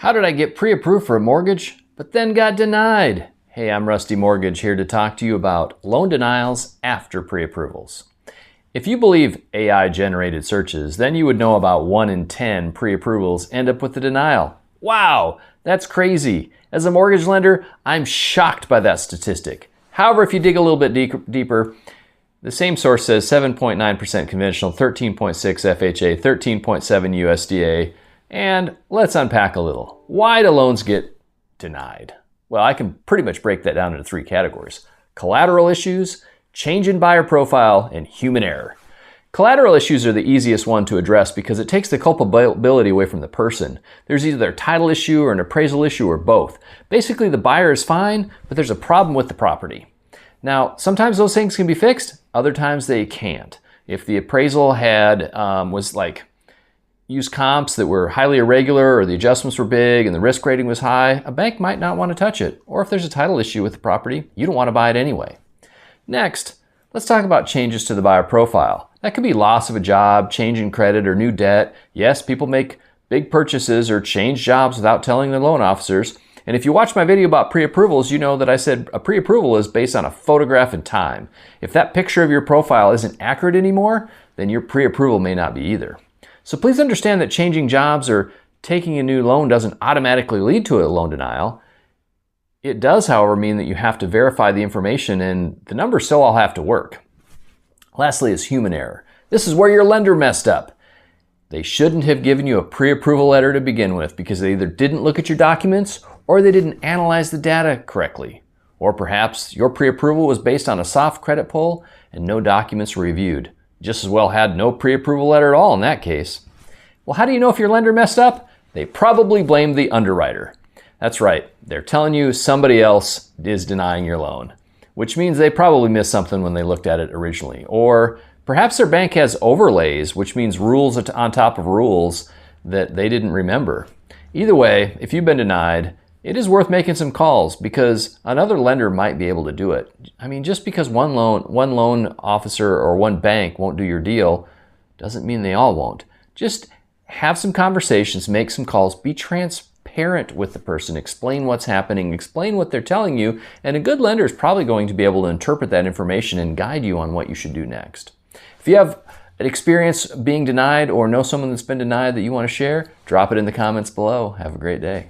How did I get pre-approved for a mortgage, but then got denied? Hey, I'm Rusty Mortgage here to talk to you about loan denials after pre-approvals. If you believe AI-generated searches, then you would know about 1 in 10 pre-approvals end up with a denial. Wow, that's crazy. As a mortgage lender, I'm shocked by that statistic. However, if you dig a little bit deeper, the same source says 7.9% conventional, 13.6 FHA, 13.7 USDA, and let's unpack a little. Why do loans get denied? Well, I can pretty much break that down into 3 categories: collateral issues, change in buyer profile, and human error. Collateral issues are the easiest one to address because it takes the culpability away from the person. There's either a title issue or an appraisal issue or both. Basically, the buyer is fine, but there's a problem with the property. Now, sometimes those things can be fixed, other times they can't. If the appraisal was like used comps that were highly irregular, or the adjustments were big and the risk rating was high, a bank might not want to touch it. Or if there's a title issue with the property, you don't want to buy it anyway. Next, let's talk about changes to the buyer profile. That could be loss of a job, change in credit, or new debt. Yes, people make big purchases or change jobs without telling their loan officers. And if you watch my video about pre-approvals, you know that I said a pre-approval is based on a photograph in time. If that picture of your profile isn't accurate anymore, then your pre-approval may not be either. So please understand that changing jobs or taking a new loan doesn't automatically lead to a loan denial. It does, however, mean that you have to verify the information, and the numbers still all have to work. Lastly is human error. This is where your lender messed up. They shouldn't have given you a pre-approval letter to begin with because they either didn't look at your documents or they didn't analyze the data correctly. Or perhaps your pre-approval was based on a soft credit pull and no documents were reviewed. Just as well had no pre-approval letter at all in that case. Well, how do you know if your lender messed up? They probably blamed the underwriter. That's right, they're telling you somebody else is denying your loan, which means they probably missed something when they looked at it originally. Or perhaps their bank has overlays, which means rules on top of rules that they didn't remember. Either way, if you've been denied, it is worth making some calls because another lender might be able to do it. I mean, just because one loan officer or one bank won't do your deal doesn't mean they all won't. Just have some conversations, make some calls, be transparent with the person, explain what's happening, explain what they're telling you, and a good lender is probably going to be able to interpret that information and guide you on what you should do next. If you have an experience being denied or know someone that's been denied that you want to share, drop it in the comments below. Have a great day.